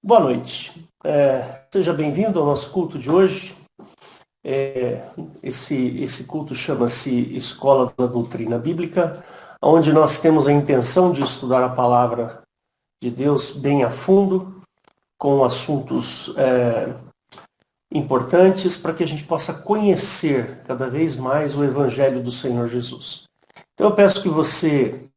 Boa noite. Seja bem-vindo ao nosso culto de hoje. Esse culto chama-se Escola da Doutrina Bíblica, onde nós temos a intenção de estudar a palavra de Deus bem a fundo, com assuntos importantes, para que a gente possa conhecer cada vez mais o Evangelho do Senhor Jesus. Então eu peço que você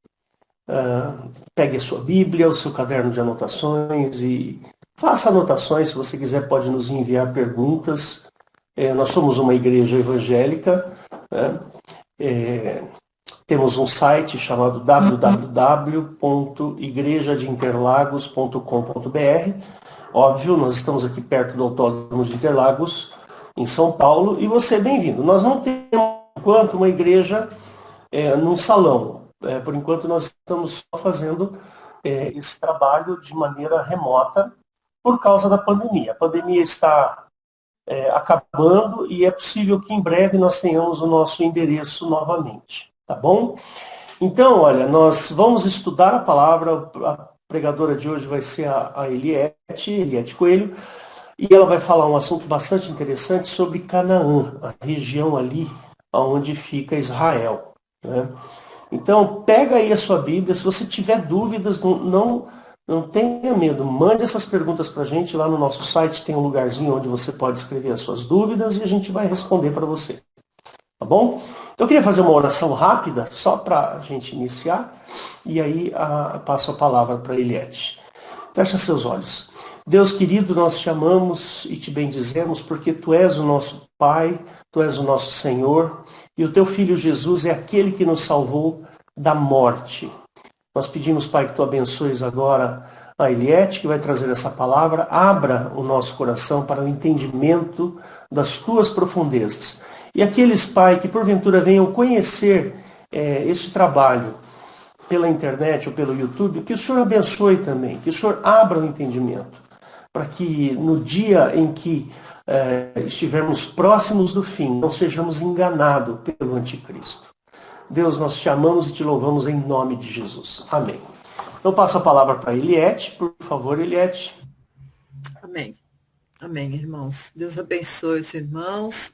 pegue a sua Bíblia, o seu caderno de anotações e faça anotações. Se você quiser, pode nos enviar perguntas. Nós somos uma igreja evangélica, né? Temos um site chamado www.igrejadeinterlagos.com.br. Óbvio, nós estamos aqui perto do Autódromo de Interlagos, em São Paulo, e você é bem-vindo. Nós não temos, por enquanto, uma igreja num salão. Por enquanto, nós estamos só fazendo esse trabalho de maneira remota por causa da pandemia. A pandemia está acabando e é possível que em breve nós tenhamos o nosso endereço novamente, tá bom? Então, olha, nós vamos estudar a palavra. A pregadora de hoje vai ser a Eliette Coelho, e ela vai falar um assunto bastante interessante sobre Canaã, a região ali onde fica Israel, né? Então, pega aí a sua Bíblia. Se você tiver dúvidas, não tenha medo. Mande essas perguntas para a gente. Lá no nosso site tem um lugarzinho onde você pode escrever as suas dúvidas e a gente vai responder para você. Tá bom? Então, eu queria fazer uma oração rápida, só para a gente iniciar. E aí passo a palavra para a Eliette. Fecha seus olhos. Deus querido, nós te amamos e te bendizemos porque tu és o nosso Pai, tu és o nosso Senhor, e o teu Filho Jesus é aquele que nos salvou da morte. Nós pedimos, Pai, que tu abençoes agora a Eliette, que vai trazer essa palavra. Abra o nosso coração para o entendimento das tuas profundezas. E aqueles, Pai, que porventura venham conhecer este trabalho pela internet ou pelo YouTube, que o Senhor abençoe também, que o Senhor abra o entendimento, para que no dia em que estivermos próximos do fim, não sejamos enganados pelo anticristo. Deus, nós te amamos e te louvamos em nome de Jesus. Amém. Eu passo a palavra para a Eliette. Por favor, Eliette. Amém. Amém, irmãos. Deus abençoe os irmãos.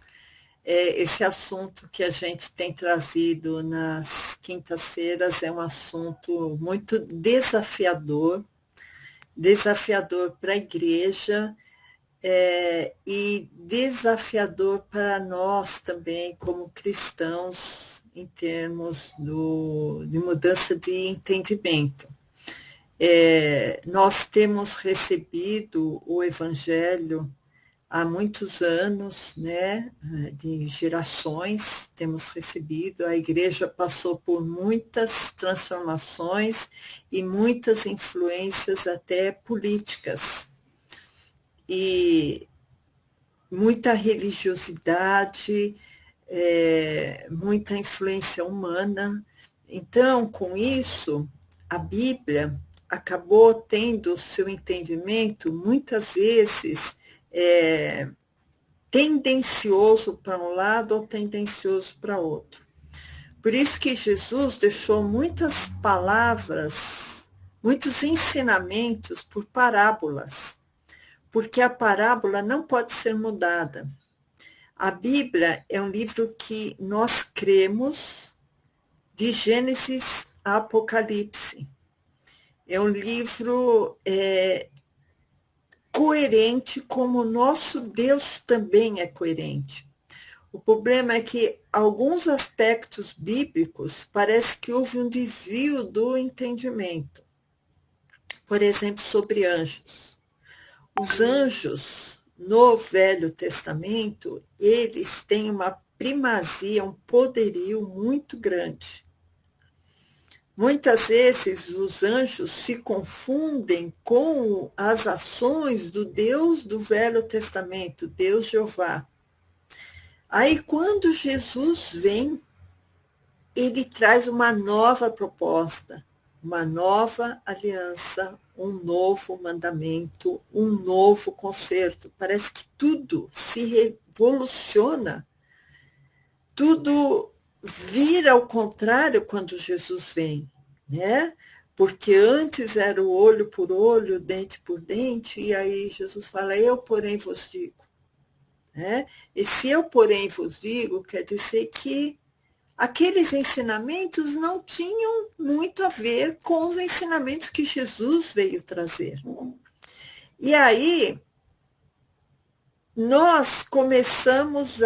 Esse assunto que a gente tem trazido nas quintas-feiras é um assunto muito desafiador para a igreja e desafiador para nós também, como cristãos, em termos de mudança de entendimento. Nós temos recebido o Evangelho há muitos anos, né, de gerações, temos recebido, a igreja passou por muitas transformações e muitas influências até políticas, e muita religiosidade, muita influência humana. Então, com isso, a Bíblia acabou tendo seu entendimento, muitas vezes, tendencioso para um lado ou tendencioso para outro. Por isso que Jesus deixou muitas palavras, muitos ensinamentos por parábolas, porque a parábola não pode ser mudada. A Bíblia é um livro que nós cremos de Gênesis a Apocalipse. É um livro coerente, como o nosso Deus também é coerente. O problema é que alguns aspectos bíblicos parece que houve um desvio do entendimento. Por exemplo, sobre anjos. Os anjos, no Velho Testamento, eles têm uma primazia, um poderio muito grande. Muitas vezes os anjos se confundem com as ações do Deus do Velho Testamento, Deus Jeová. Aí, quando Jesus vem, ele traz uma nova proposta, uma nova aliança, um novo mandamento, um novo concerto. Parece que tudo se revoluciona, tudo vira ao contrário quando Jesus vem, né? porque antes era o olho por olho, dente por dente, e aí Jesus fala, eu porém vos digo. Né? E se eu porém vos digo, quer dizer que aqueles ensinamentos não tinham muito a ver com os ensinamentos que Jesus veio trazer. E aí, nós começamos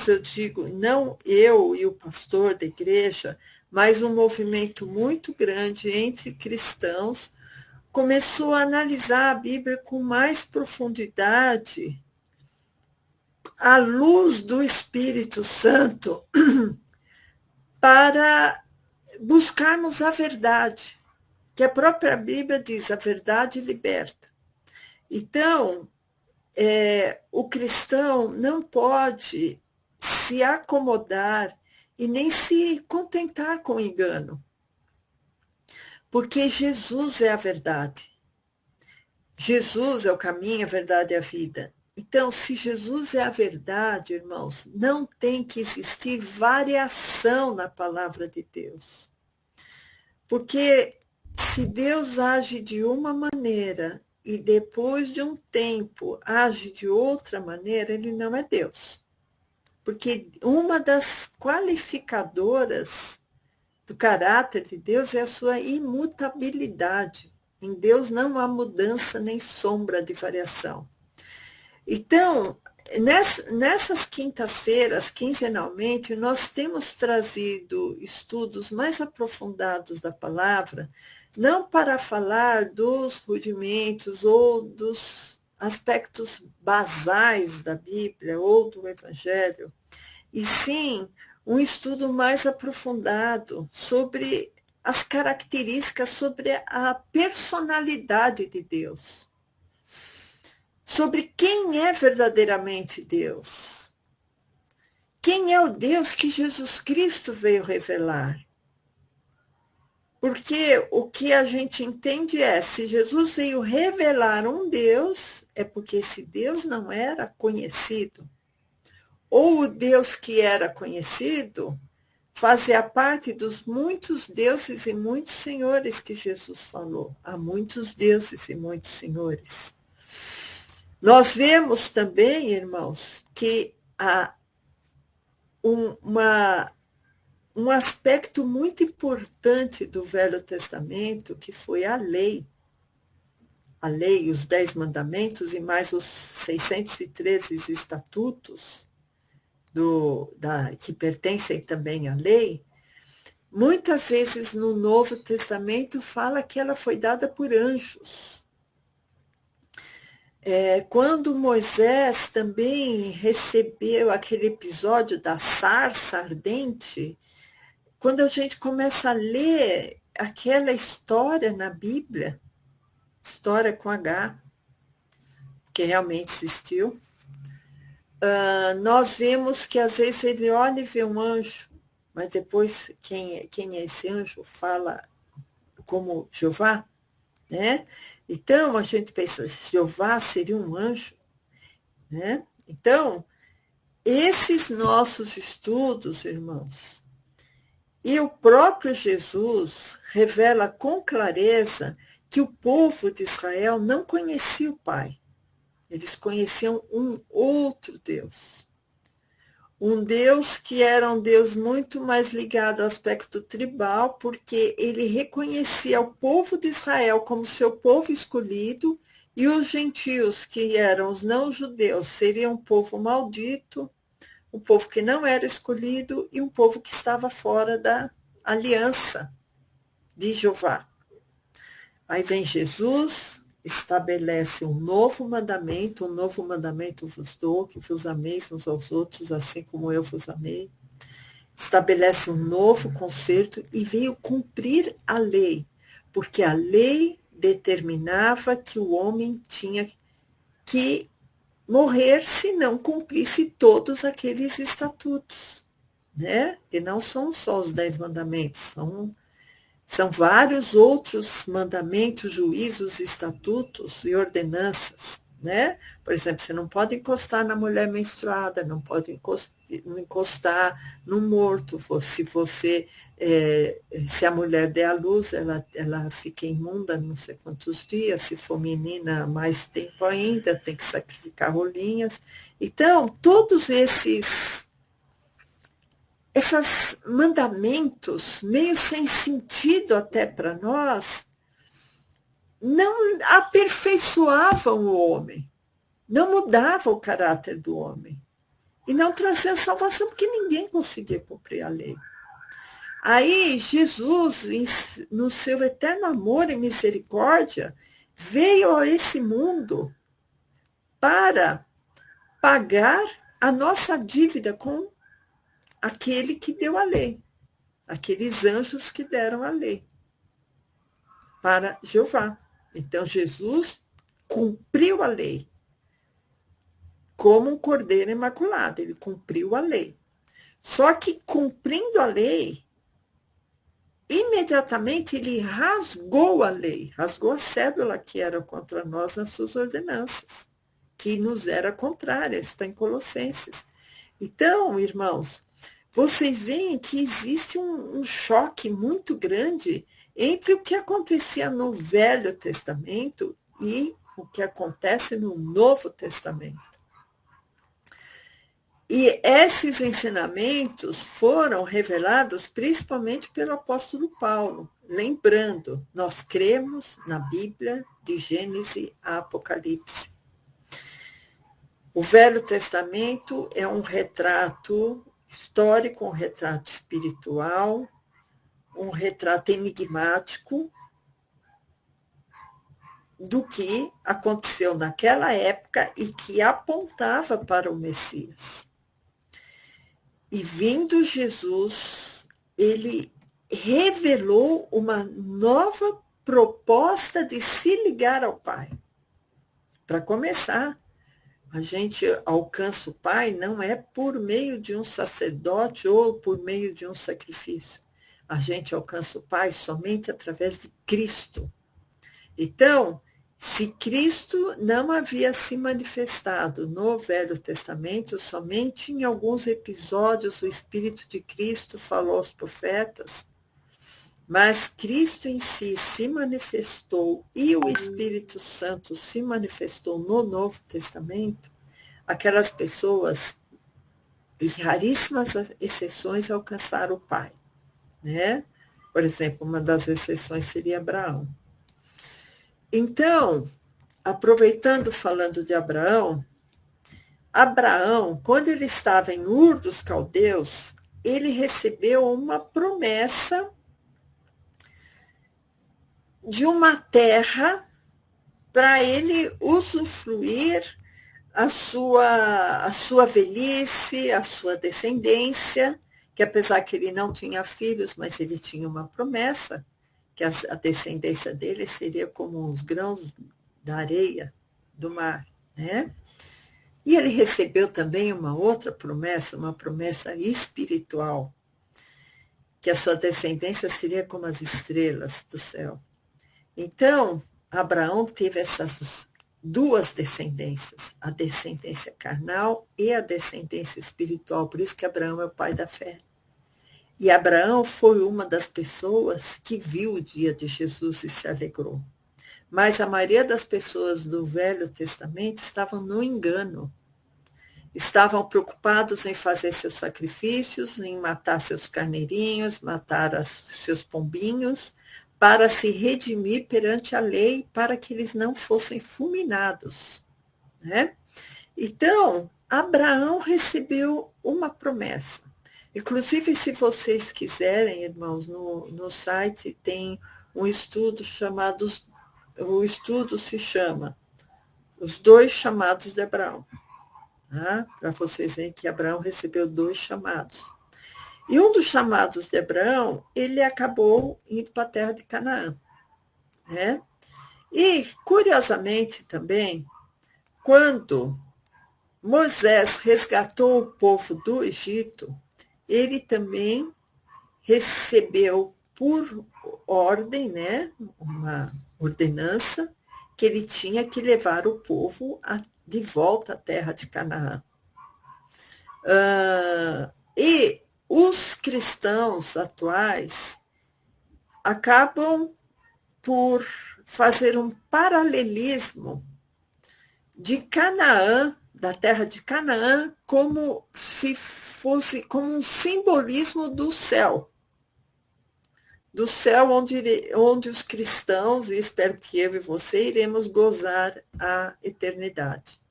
eu digo, não eu e o pastor da igreja, mas um movimento muito grande entre cristãos, começou a analisar a Bíblia com mais profundidade, à luz do Espírito Santo, para buscarmos a verdade, que a própria Bíblia diz, a verdade liberta. Então, o cristão não pode se acomodar e nem se contentar com o engano, porque Jesus é a verdade. Jesus é o caminho, a verdade e a vida. Então, se Jesus é a verdade, irmãos, não tem que existir variação na palavra de Deus. Porque se Deus age de uma maneira e depois de um tempo age de outra maneira, ele não é Deus. Porque uma das qualificadoras do caráter de Deus é a sua imutabilidade. Em Deus não há mudança nem sombra de variação. Então, nessas quintas-feiras, quinzenalmente, nós temos trazido estudos mais aprofundados da palavra, não para falar dos rudimentos ou dos aspectos basais da Bíblia ou do Evangelho, e sim um estudo mais aprofundado sobre as características, sobre a personalidade de Deus, sobre quem é verdadeiramente Deus. Quem é o Deus que Jesus Cristo veio revelar? Porque o que a gente entende é, se Jesus veio revelar um Deus, é porque esse Deus não era conhecido. Ou o Deus que era conhecido fazia parte dos muitos deuses e muitos senhores que Jesus falou. Há muitos deuses e muitos senhores. Nós vemos também, irmãos, que há um aspecto muito importante do Velho Testamento, que foi a lei. A lei, os 10 mandamentos e mais os 613 estatutos que pertencem também à lei. Muitas vezes no Novo Testamento fala que ela foi dada por anjos. Quando Moisés também recebeu aquele episódio da sarça ardente, quando a gente começa a ler aquela história na Bíblia, história com H, que realmente existiu, nós vemos que às vezes ele olha e vê um anjo, mas depois quem é esse anjo fala como Jeová, né? Então, a gente pensa, Jeová seria um anjo, né? Então, esses nossos estudos, irmãos, e o próprio Jesus revela com clareza que o povo de Israel não conhecia o Pai. Eles conheciam um outro Deus. Um Deus que era um Deus muito mais ligado ao aspecto tribal, porque ele reconhecia o povo de Israel como seu povo escolhido, e os gentios, que eram os não-judeus, seriam um povo maldito, um povo que não era escolhido, e um povo que estava fora da aliança de Jeová. Aí vem Jesus, estabelece um novo mandamento vos dou, que vos ameis uns aos outros, assim como eu vos amei. Estabelece um novo concerto e veio cumprir a lei, porque a lei determinava que o homem tinha que morrer se não cumprisse todos aqueles estatutos, né? E não são só os 10 mandamentos, são vários outros mandamentos, juízos, estatutos e ordenanças, né? Por exemplo, você não pode encostar na mulher menstruada, não pode não encostar no morto. Se a mulher der à luz, ela fica imunda não sei quantos dias. Se for menina, mais tempo ainda, tem que sacrificar rolinhas. Então, todos esses mandamentos, meio sem sentido até para nós, não aperfeiçoavam o homem, não mudavam o caráter do homem. E não traziam salvação, porque ninguém conseguia cumprir a lei. Aí, Jesus, no seu eterno amor e misericórdia, veio a esse mundo para pagar a nossa dívida com aquele que deu a lei, aqueles anjos que deram a lei para Jeová. Então, Jesus cumpriu a lei como um cordeiro imaculado, ele cumpriu a lei. Só que, cumprindo a lei, imediatamente ele rasgou a lei, rasgou a cédula que era contra nós nas suas ordenanças, que nos era contrária, está em Colossenses. Então, irmãos, vocês veem que existe um choque muito grande entre o que acontecia no Velho Testamento e o que acontece no Novo Testamento. E esses ensinamentos foram revelados principalmente pelo apóstolo Paulo. Lembrando, nós cremos na Bíblia de Gênesis a Apocalipse. O Velho Testamento é um retrato histórico, um retrato espiritual, um retrato enigmático do que aconteceu naquela época e que apontava para o Messias. E vindo Jesus, ele revelou uma nova proposta de se ligar ao Pai. Para começar, a gente alcança o Pai não é por meio de um sacerdote ou por meio de um sacrifício. A gente alcança o Pai somente através de Cristo. Então, se Cristo não havia se manifestado no Velho Testamento, somente em alguns episódios o Espírito de Cristo falou aos profetas, mas Cristo em si se manifestou e o Espírito Santo se manifestou no Novo Testamento, aquelas pessoas, em raríssimas exceções, alcançaram o Pai, né? Por exemplo, uma das exceções seria Abraão. Então, aproveitando falando de Abraão, quando ele estava em Ur dos Caldeus, ele recebeu uma promessa de uma terra para ele usufruir a sua velhice, a sua descendência, que apesar que ele não tinha filhos, mas ele tinha uma promessa, que a descendência dele seria como os grãos da areia do mar, né? E ele recebeu também uma outra promessa, uma promessa espiritual, que a sua descendência seria como as estrelas do céu. Então, Abraão teve essas duas descendências, a descendência carnal e a descendência espiritual, por isso que Abraão é o pai da fé. E Abraão foi uma das pessoas que viu o dia de Jesus e se alegrou. Mas a maioria das pessoas do Velho Testamento estavam no engano. Estavam preocupados em fazer seus sacrifícios, em matar seus carneirinhos, matar seus pombinhos, para se redimir perante a lei, para que eles não fossem fulminados, né? Então, Abraão recebeu uma promessa. Inclusive, se vocês quiserem, irmãos, no site tem um estudo chamado, o estudo se chama Os Dois Chamados de Abraão. Tá? Para vocês verem que Abraão recebeu 2 chamados. E um dos chamados de Abraão, ele acabou indo para a terra de Canaã, né? E, curiosamente também, quando Moisés resgatou o povo do Egito, ele também recebeu por ordem, né, uma ordenança, que ele tinha que levar o povo de volta à terra de Canaã. E os cristãos atuais acabam por fazer um paralelismo de Canaã, da terra de Canaã, como se fosse como um simbolismo do céu onde os cristãos, e espero que eu e você, iremos gozar a eternidade,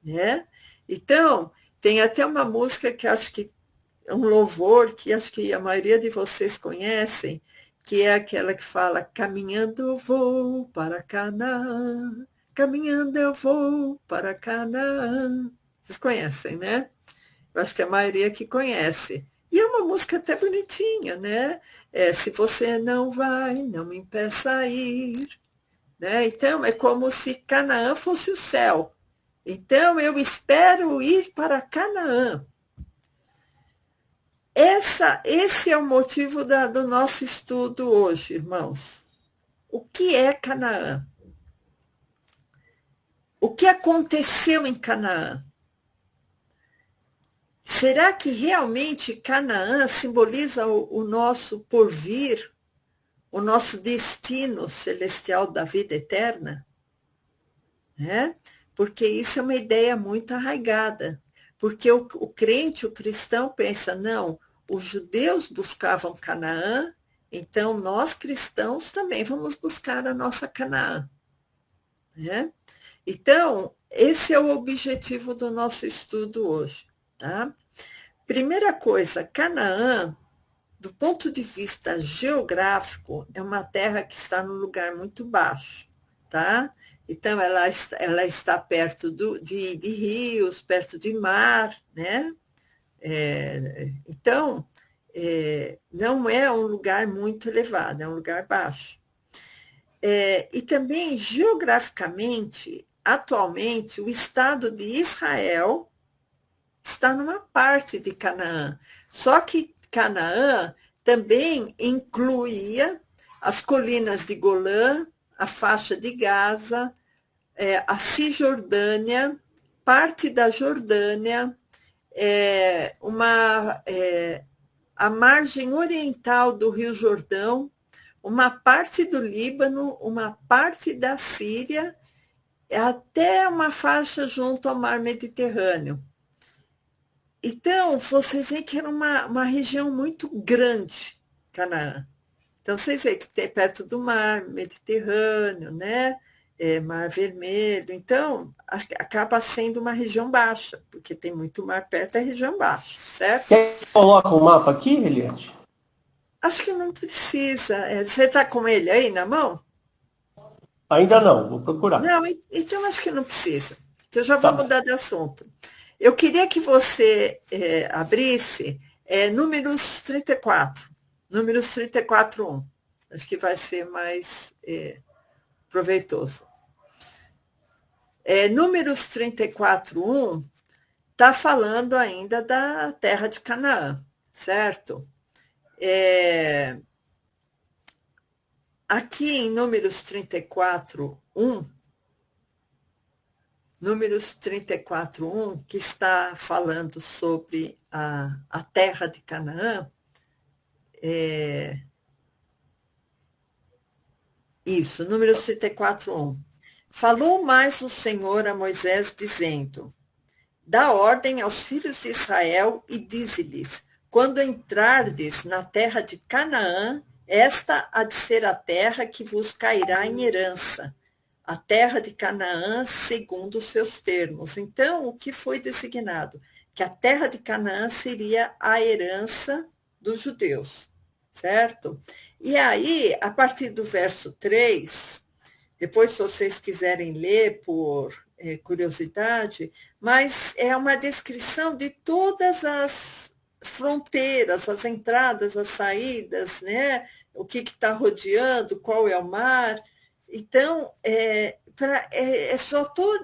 né? Então, tem até uma música que acho que é um louvor, que acho que a maioria de vocês conhecem, que é aquela que fala: caminhando eu vou para Canaã, caminhando eu vou para Canaã. Vocês conhecem, né? Eu acho que a maioria que conhece. E é uma música até bonitinha, né? Se você não vai, não me impeça a ir. Né? Então, é como se Canaã fosse o céu. Então, eu espero ir para Canaã. Esse é o motivo do nosso estudo hoje, irmãos. O que é Canaã? O que aconteceu em Canaã? Será que realmente Canaã simboliza o nosso porvir, o nosso destino celestial da vida eterna? Né? Porque isso é uma ideia muito arraigada. Porque o crente, o cristão, pensa: não, os judeus buscavam Canaã, então nós cristãos também vamos buscar a nossa Canaã. Né? Então, esse é o objetivo do nosso estudo hoje. Tá? Primeira coisa, Canaã, do ponto de vista geográfico, é uma terra que está num lugar muito baixo, tá? Então, ela está perto de rios, perto de mar, né? Então, não é um lugar muito elevado, é um lugar baixo. E também, geograficamente, atualmente, o Estado de Israel está numa parte de Canaã. Só que Canaã também incluía as colinas de Golã, a faixa de Gaza, a Cisjordânia, parte da Jordânia, a margem oriental do Rio Jordão, uma parte do Líbano, uma parte da Síria, até uma faixa junto ao mar Mediterrâneo. Então, vocês veem que era uma região muito grande, Canaã. Então, vocês veem que tem perto do mar Mediterrâneo, né? Mar Vermelho. Então, acaba sendo uma região baixa, porque tem muito mar perto da região baixa, certo? Quer que coloque um mapa aqui, Eliette? Acho que não precisa. Você está com ele aí na mão? Ainda não, vou procurar. Não, então acho que não precisa. Então, eu já Tá vou bom. mudar de assunto. Eu queria que você abrisse números 34. Números 34:1. Acho que vai ser mais proveitoso. Números 34:1 está falando ainda da terra de Canaã, certo? Aqui em Números 34:1, Números 34:1, que está falando sobre a terra de Canaã, isso, Números 34:1. Falou mais o Senhor a Moisés, dizendo: dá ordem aos filhos de Israel e dize-lhes: quando entrardes na terra de Canaã, esta há de ser a terra que vos cairá em herança, a terra de Canaã segundo os seus termos. Então, o que foi designado? Que a terra de Canaã seria a herança dos judeus, certo? E aí, a partir do verso 3, depois, se vocês quiserem ler por curiosidade, mas é uma descrição de todas as fronteiras, as entradas, as saídas, né? O que está rodeando, qual é o mar. Então, só estou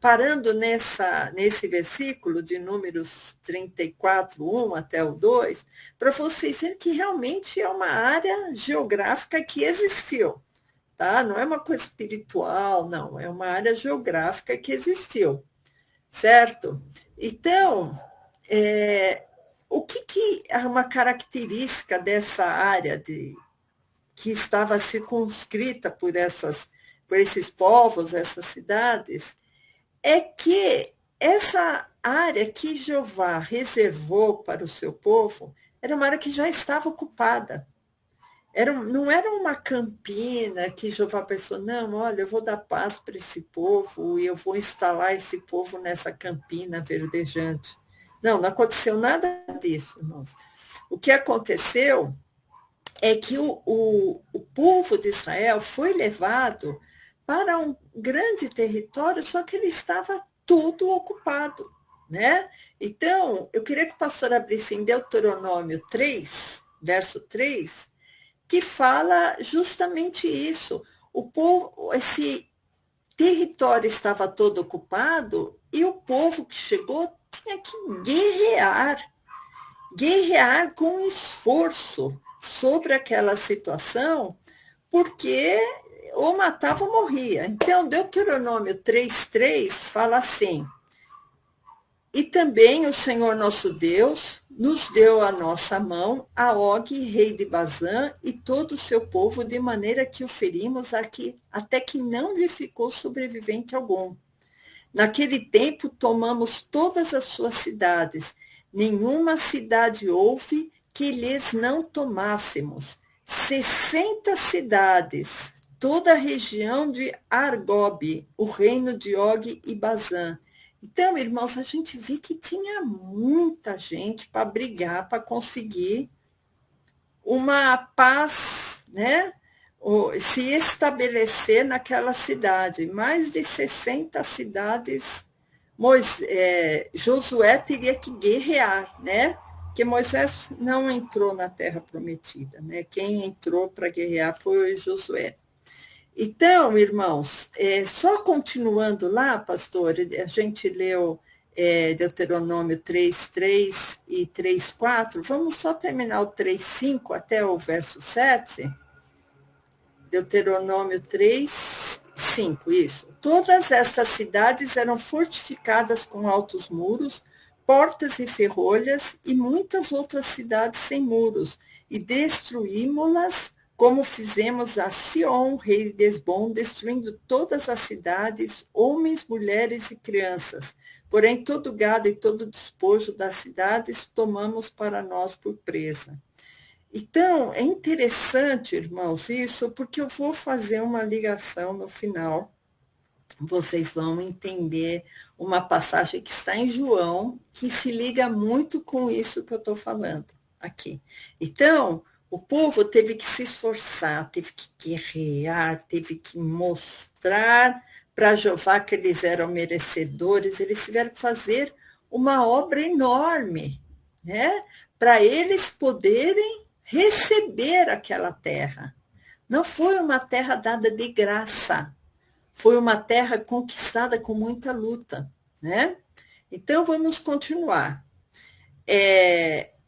parando nesse versículo de Números 34:1 até o 2, para vocês verem que realmente é uma área geográfica que existiu. Tá? Não é uma coisa espiritual, não, é uma área geográfica que existiu. certo? Então, o que é uma característica dessa área que estava circunscrita por esses povos, essas cidades, é que essa área que Jeová reservou para o seu povo era uma área que já estava ocupada. Não era uma campina que Jeová pensou, não, olha, eu vou dar paz para esse povo e eu vou instalar esse povo nessa campina verdejante. Não aconteceu nada disso, irmãos. O que aconteceu é que o povo de Israel foi levado para um grande território, só que ele estava todo ocupado, né? Então, eu queria que o pastor abrisse em Deuteronômio 3, verso 3, que fala justamente isso. O povo, esse território estava todo ocupado e o povo que chegou tinha que guerrear com esforço sobre aquela situação, porque ou matava ou morria. Então, Deuteronômio 3:3 fala assim: e também o Senhor nosso Deus nos deu a nossa mão a Og, rei de Bazã, e todo o seu povo, de maneira que o ferimos aqui, até que não lhe ficou sobrevivente algum. Naquele tempo tomamos todas as suas cidades, nenhuma cidade houve que lhes não tomássemos. 60 cidades, toda a região de Argob, o reino de Og e Bazã. Então, irmãos, a gente vê que tinha muita gente para brigar, para conseguir uma paz, né? Se estabelecer naquela cidade. Mais de 60 cidades, Josué teria que guerrear, né? Porque Moisés não entrou na Terra Prometida, né? Quem entrou para guerrear foi Josué. Então, irmãos, só continuando lá, pastor, a gente leu Deuteronômio 3:3 e 3:4, vamos só terminar o 3:5 até o verso 7. Deuteronômio 3:5, isso. Todas estas cidades eram fortificadas com altos muros, portas e ferrolhas, e muitas outras cidades sem muros, e destruímos-las, como fizemos a Sion, rei de Hesbom, destruindo todas as cidades, homens, mulheres e crianças. Porém, todo gado e todo despojo das cidades tomamos para nós por presa. Então, é interessante, irmãos, isso, porque eu vou fazer uma ligação no final. Vocês vão entender uma passagem que está em João, que se liga muito com isso que eu estou falando aqui. Então, o povo teve que se esforçar, teve que guerrear, teve que mostrar para Jeová que eles eram merecedores, eles tiveram que fazer uma obra enorme, né? Para eles poderem receber aquela terra. Não foi uma terra dada de graça, foi uma terra conquistada com muita luta, né? Então, vamos continuar.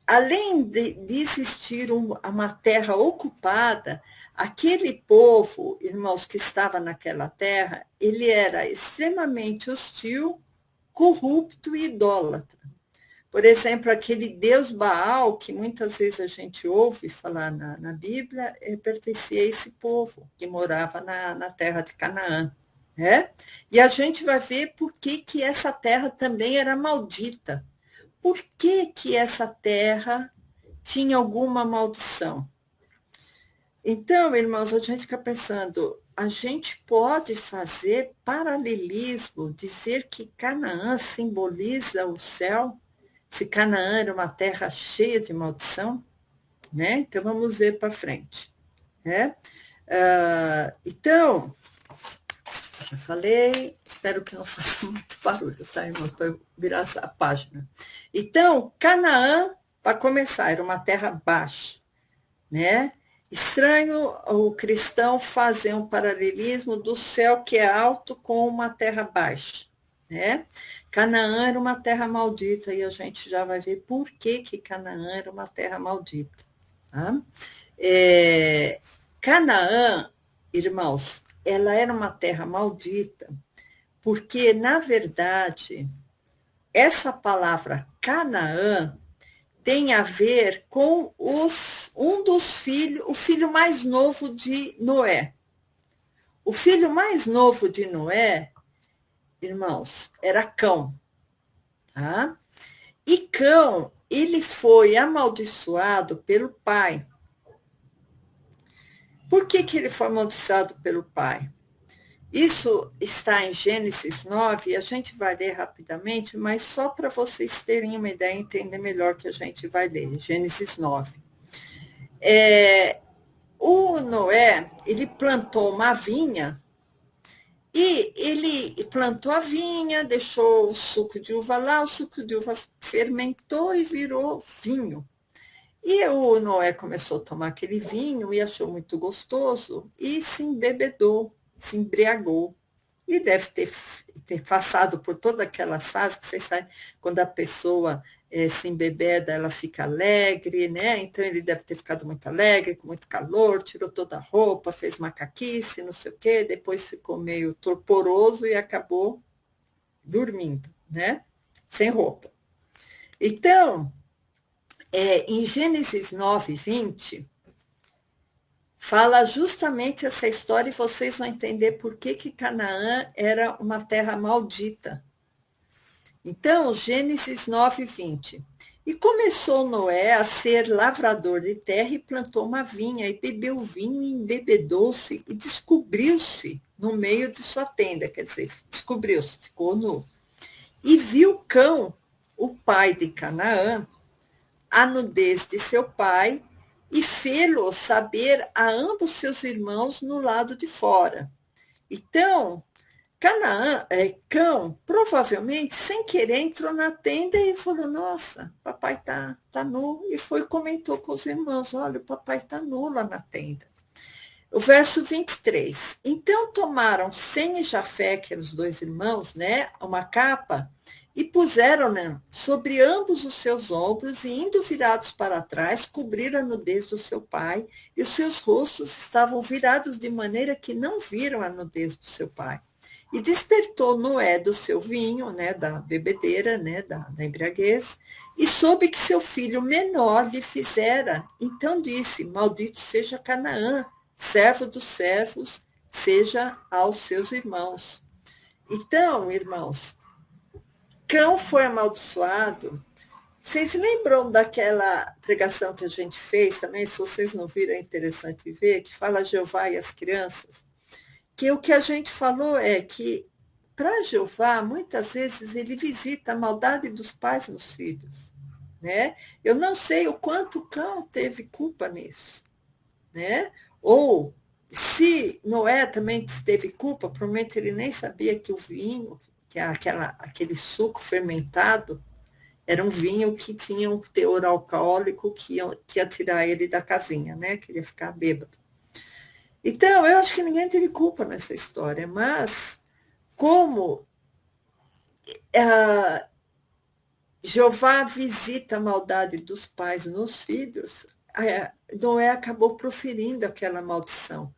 Além de existir uma terra ocupada, aquele povo, irmãos, que estava naquela terra, ele era extremamente hostil, corrupto e idólatra. Por exemplo, aquele deus Baal, que muitas vezes a gente ouve falar na Bíblia, pertencia a esse povo que morava na terra de Canaã. Né? E a gente vai ver por que essa terra também era maldita. Por que essa terra tinha alguma maldição? Então, irmãos, a gente fica pensando, a gente pode fazer paralelismo, dizer que Canaã simboliza o céu, se Canaã era uma terra cheia de maldição, né? Então, vamos ver para frente. Né? Então, já falei, espero que não faça muito barulho, tá, irmãos, para virar a página. Então, Canaã, para começar, era uma terra baixa, né? Estranho o cristão fazer um paralelismo do céu que é alto com uma terra baixa, né? Canaã era uma terra maldita e a gente já vai ver por que Canaã era uma terra maldita. Tá? Canaã, irmãos, ela era uma terra maldita porque, na verdade, essa palavra Canaã tem a ver com um dos filhos, o filho mais novo de Noé. O filho mais novo de Noé, irmãos, era Cão. Tá? E Cão, ele foi amaldiçoado pelo pai. Por que ele foi amaldiçoado pelo pai? Isso está em Gênesis 9, e a gente vai ler rapidamente, mas só para vocês terem uma ideia e entender melhor que a gente vai ler. Gênesis 9. O Noé, ele plantou uma vinha, e ele plantou a vinha, deixou o suco de uva lá, o suco de uva fermentou e virou vinho. E o Noé começou a tomar aquele vinho e achou muito gostoso e se embebedou, se embriagou. E deve ter passado por todas aquelas fases que vocês sabem, quando a pessoa se embebeda, ela fica alegre, né? Então ele deve ter ficado muito alegre, com muito calor, tirou toda a roupa, fez macaquice, não sei o quê, depois ficou meio torporoso e acabou dormindo, né? Sem roupa. Então, em Gênesis 9, 20, fala justamente essa história e vocês vão entender por que Canaã era uma terra maldita. Então, Gênesis 9, 20. E começou Noé a ser lavrador de terra e plantou uma vinha, e bebeu vinho e embebedou-se e descobriu-se no meio de sua tenda, quer dizer, descobriu-se, ficou nu. E viu Cão, o pai de Canaã, a nudez de seu pai, e fê-lo saber a ambos seus irmãos no lado de fora. Então, Cão, provavelmente, sem querer, entrou na tenda e falou, nossa, papai tá nu, e foi e comentou com os irmãos, olha, o papai tá nu lá na tenda. O verso 23. Então tomaram Sem e Jafé, que eram os dois irmãos, né, uma capa, e puseram-na sobre ambos os seus ombros, e indo virados para trás, cobriram a nudez do seu pai, e os seus rostos estavam virados de maneira que não viram a nudez do seu pai. E despertou Noé do seu vinho, né, da bebedeira, né, da embriaguez, e soube que seu filho menor lhe fizera. Então disse, maldito seja Canaã, servo dos servos, seja aos seus irmãos. Então, irmãos, Cão foi amaldiçoado. Vocês lembram daquela pregação que a gente fez também? Se vocês não viram, é interessante ver, que fala Jeová e as crianças. Que o que a gente falou é que, para Jeová, muitas vezes ele visita a maldade dos pais nos filhos. Né? Eu não sei o quanto Cão teve culpa nisso. Né? Ou, se Noé também teve culpa, provavelmente ele nem sabia que o vinho, que aquele suco fermentado, era um vinho que tinha um teor alcoólico que ia tirar ele da casinha, né? Que ele ia ficar bêbado. Então, eu acho que ninguém teve culpa nessa história, mas como Jeová visita a maldade dos pais nos filhos, Noé acabou proferindo aquela maldição,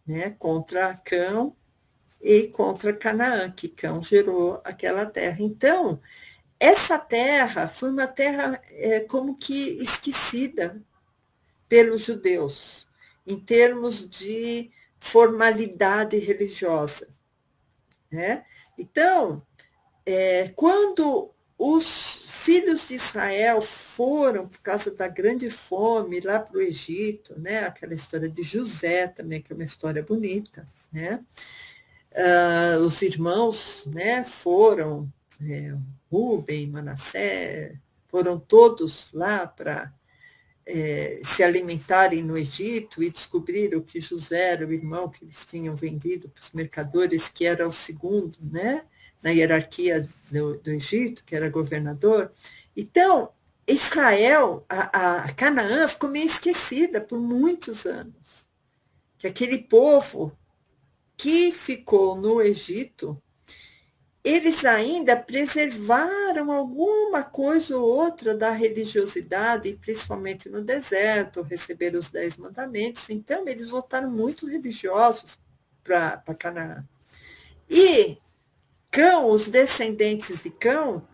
né, contra Cão e contra Canaã, que Cão gerou aquela terra. Então, essa terra foi uma terra como que esquecida pelos judeus, em termos de formalidade religiosa. Né? Então, quando os filhos de Israel foram, por causa da grande fome, lá para o Egito, né? Aquela história de José também, que é uma história bonita, né? Os irmãos, né, foram, Rubem, Manassés, foram todos lá para se alimentarem no Egito e descobriram que José era o irmão que eles tinham vendido para os mercadores, que era o segundo, né, na hierarquia do Egito, que era governador. Então, Israel, a Canaã, ficou meio esquecida por muitos anos. Que aquele povo que ficou no Egito, eles ainda preservaram alguma coisa ou outra da religiosidade, principalmente no deserto, receberam os 10 mandamentos, então eles voltaram muito religiosos para Canaã. E Cão, os descendentes de Cão,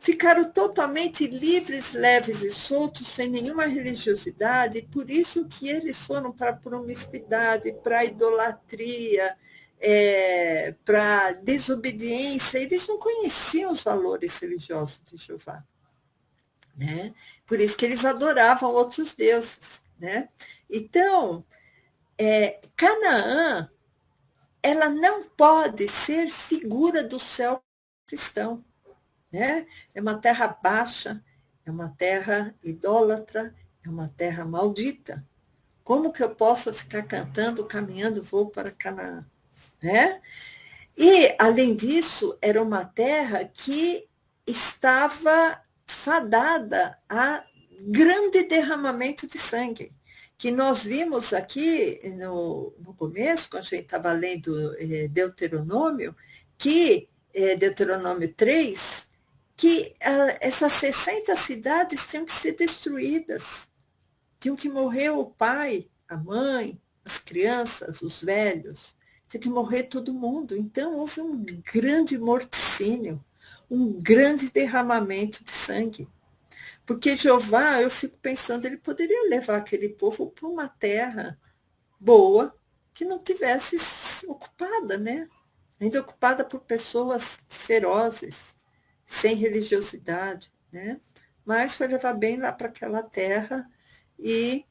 ficaram totalmente livres, leves e soltos, sem nenhuma religiosidade, e por isso que eles foram para a promiscuidade, para a idolatria, para a desobediência. Eles não conheciam os valores religiosos de Jeová, né? Por isso que eles adoravam outros deuses, né? Então, Canaã, ela não pode ser figura do céu cristão, né? É uma terra baixa, é uma terra idólatra, é uma terra maldita. Como que eu posso ficar cantando, caminhando, vou para Canaã, né? E, além disso, era uma terra que estava fadada a grande derramamento de sangue, que nós vimos aqui no começo, quando a gente estava lendo Deuteronômio, que Deuteronômio 3, que essas 60 cidades tinham que ser destruídas, tinham que morrer o pai, a mãe, as crianças, os velhos, tinha que morrer todo mundo. Então, houve um grande morticínio, um grande derramamento de sangue. Porque Jeová, eu fico pensando, ele poderia levar aquele povo para uma terra boa, que não tivesse ocupada, né? Ainda ocupada por pessoas ferozes, sem religiosidade, né? Mas foi levar bem lá para aquela terra e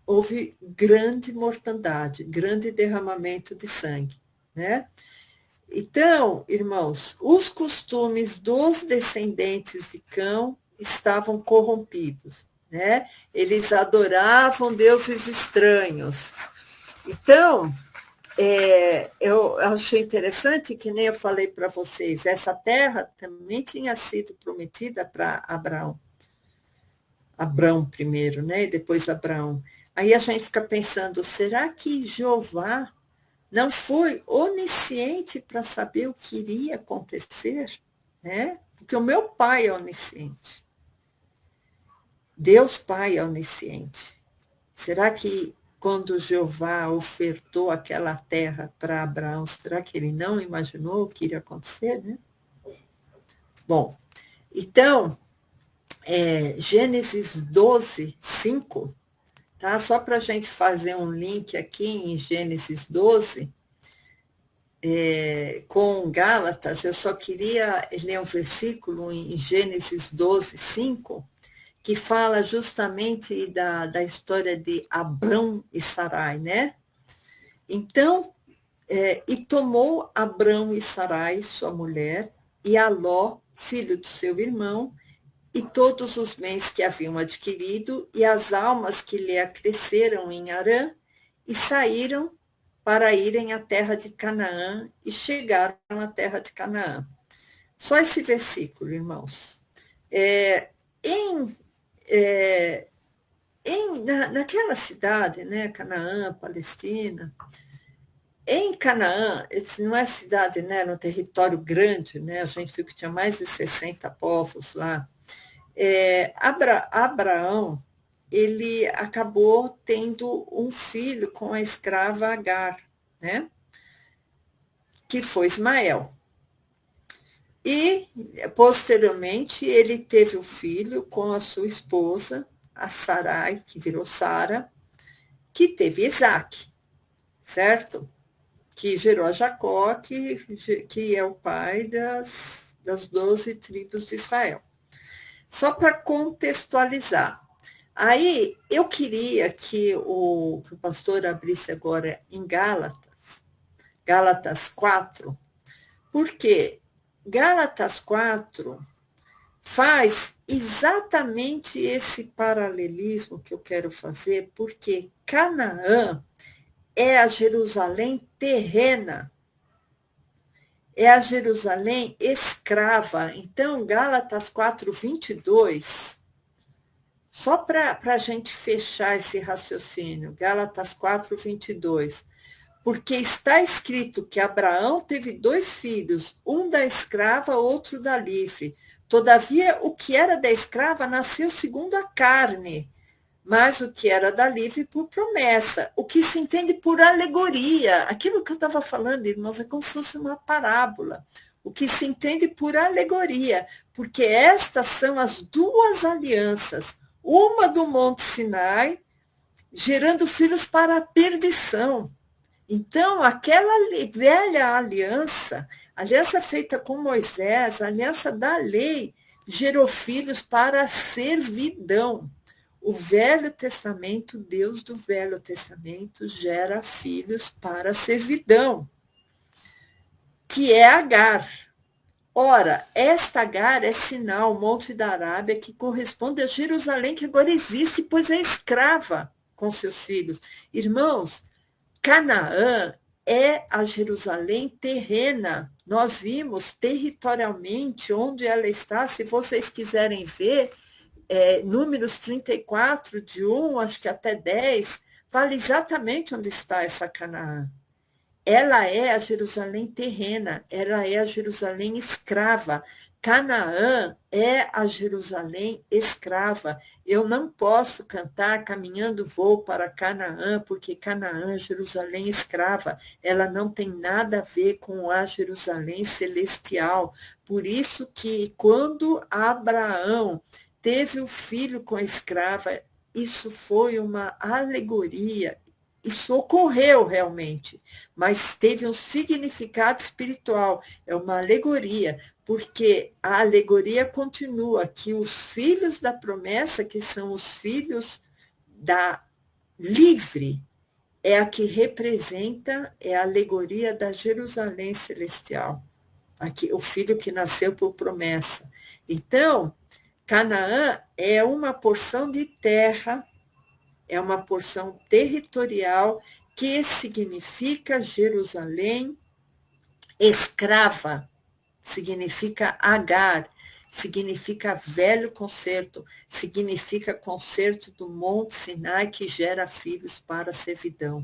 houve grande mortandade, grande derramamento de sangue, né? Então, irmãos, os costumes dos descendentes de Cão estavam corrompidos, né? Eles adoravam deuses estranhos. Então, eu achei interessante que nem eu falei para vocês, essa terra também tinha sido prometida para Abraão. Abrão primeiro, né? E depois Abraão. Aí a gente fica pensando, será que Jeová não foi onisciente para saber o que iria acontecer, né? Porque o meu pai é onisciente. Deus Pai é onisciente. Será que quando Jeová ofertou aquela terra para Abraão, será que ele não imaginou o que iria acontecer, né? Bom, então, Gênesis 12, 5, tá? Só para a gente fazer um link aqui em Gênesis 12, com Gálatas, eu só queria ler um versículo em Gênesis 12, 5, que fala justamente da história de Abrão e Sarai, né? Então, e tomou Abrão e Sarai, sua mulher, e Aló, filho do seu irmão, e todos os bens que haviam adquirido, e as almas que lhe acresceram em Harã, e saíram para irem à terra de Canaã, e chegaram à terra de Canaã. Só esse versículo, irmãos. Naquela cidade, né, Canaã, Palestina, em Canaã, não é cidade, né, no território grande, né, a gente viu que tinha mais de 60 povos lá. Abraão, ele acabou tendo um filho com a escrava Agar, né, que foi Ismael. E, posteriormente, ele teve o filho com a sua esposa, a Sarai, que virou Sara, que teve Isaac, certo? Que gerou a Jacó, que é o pai das 12 tribos de Israel. Só para contextualizar. Aí, eu queria que o pastor abrisse agora em Gálatas 4, porque Gálatas 4 faz exatamente esse paralelismo que eu quero fazer, porque Canaã é a Jerusalém terrena, é a Jerusalém escrava. Então, Gálatas 4, 22, só para a gente fechar esse raciocínio, Gálatas 4, 22, porque está escrito que Abraão teve 2 filhos, um da escrava, outro da livre. Todavia, o que era da escrava nasceu segundo a carne, mas o que era da livre por promessa, o que se entende por alegoria. Aquilo que eu estava falando, irmãos, é como se fosse uma parábola. o que se entende por alegoria, porque estas são as duas alianças, uma do Monte Sinai, gerando filhos para a perdição. Então, aquela velha aliança, a aliança feita com Moisés, a aliança da lei, gerou filhos para a servidão. O Velho Testamento, Deus do Velho Testamento, gera filhos para a servidão, que é Agar. Ora, esta Agar é sinal, Monte da Arábia, que corresponde a Jerusalém, que agora existe, pois é escrava com seus filhos. Irmãos, Canaã é a Jerusalém terrena. Nós vimos territorialmente onde ela está. Se vocês quiserem ver, Números 34, de 1, acho que até 10, fala exatamente onde está essa Canaã. Ela é a Jerusalém terrena, ela é a Jerusalém escrava. Canaã é a Jerusalém escrava. Eu não posso cantar Caminhando Vou para Canaã, porque Canaã é Jerusalém escrava. Ela não tem nada a ver com a Jerusalém celestial. Por isso que quando Abraão teve o filho com a escrava, isso foi uma alegoria. Isso ocorreu realmente, mas teve um significado espiritual, é uma alegoria, porque a alegoria continua, que os filhos da promessa, que são os filhos da livre, é a que representa, é a alegoria da Jerusalém celestial, aqui, o filho que nasceu por promessa. Então, Canaã é uma porção de terra, é uma porção territorial que significa Jerusalém escrava, significa Agar, significa velho concerto, significa concerto do Monte Sinai que gera filhos para a servidão.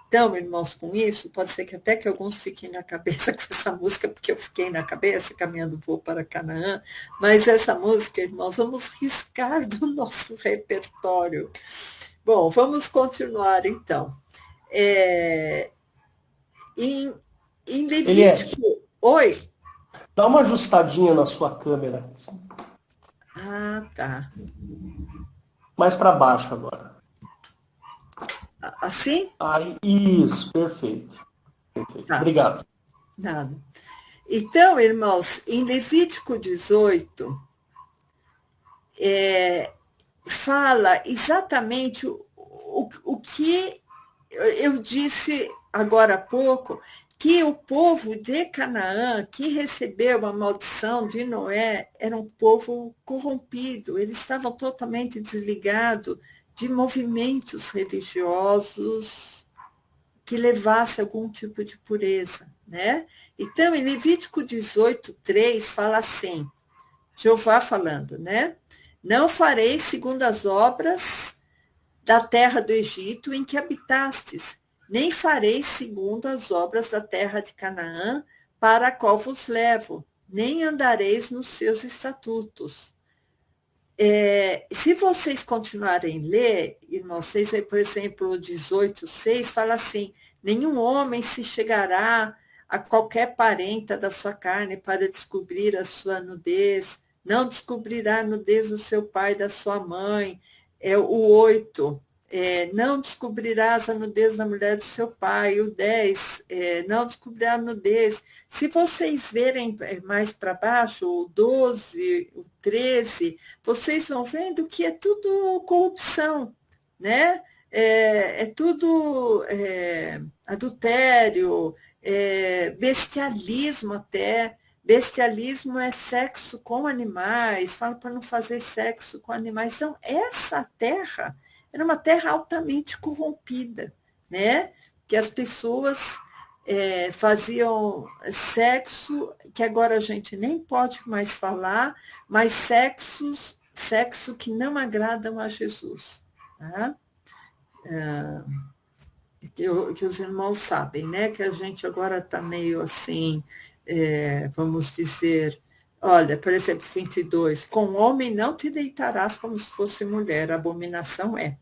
Então, irmãos, com isso, pode ser que até que alguns fiquem na cabeça com essa música, porque eu fiquei na cabeça, Caminhando Vou para Canaã, mas essa música, irmãos, vamos riscar do nosso repertório. Bom, vamos continuar, então. Em Levítico... Oi? Dá uma ajustadinha na sua câmera. Ah, tá. Mais para baixo agora. Assim? Isso, perfeito. Tá. Obrigado. Nada. Então, irmãos, em Levítico 18, fala exatamente o que eu disse agora há pouco, que o povo de Canaã, que recebeu a maldição de Noé, era um povo corrompido, eles estavam totalmente desligados de movimentos religiosos que levassem algum tipo de pureza, né? Então, em Levítico 18, 3, fala assim, Jeová falando, né? Não farei segundo as obras da terra do Egito em que habitastes, nem farei segundo as obras da terra de Canaã, para a qual vos levo, nem andareis nos seus estatutos. Se vocês continuarem a ler, irmãos, vocês aí, por exemplo, 18:6, fala assim, nenhum homem se chegará a qualquer parenta da sua carne para descobrir a sua nudez, não descobrirá a nudez do seu pai e da sua mãe. O 8, não descobrirás a nudez da mulher do seu pai. O 10, não descobrirá a nudez. Se vocês verem mais para baixo, o 12, o 13, vocês vão vendo que é tudo corrupção, né? É tudo adultério, bestialismo até. Bestialismo é sexo com animais, fala para não fazer sexo com animais. Então, essa terra era uma terra altamente corrompida, né? Que as pessoas faziam sexo, que agora a gente nem pode mais falar, mas sexo que não agradam a Jesus. Tá? Que os irmãos sabem, né? Que a gente agora está meio assim... vamos dizer, olha, por exemplo, 22, com homem não te deitarás como se fosse mulher, abominação é,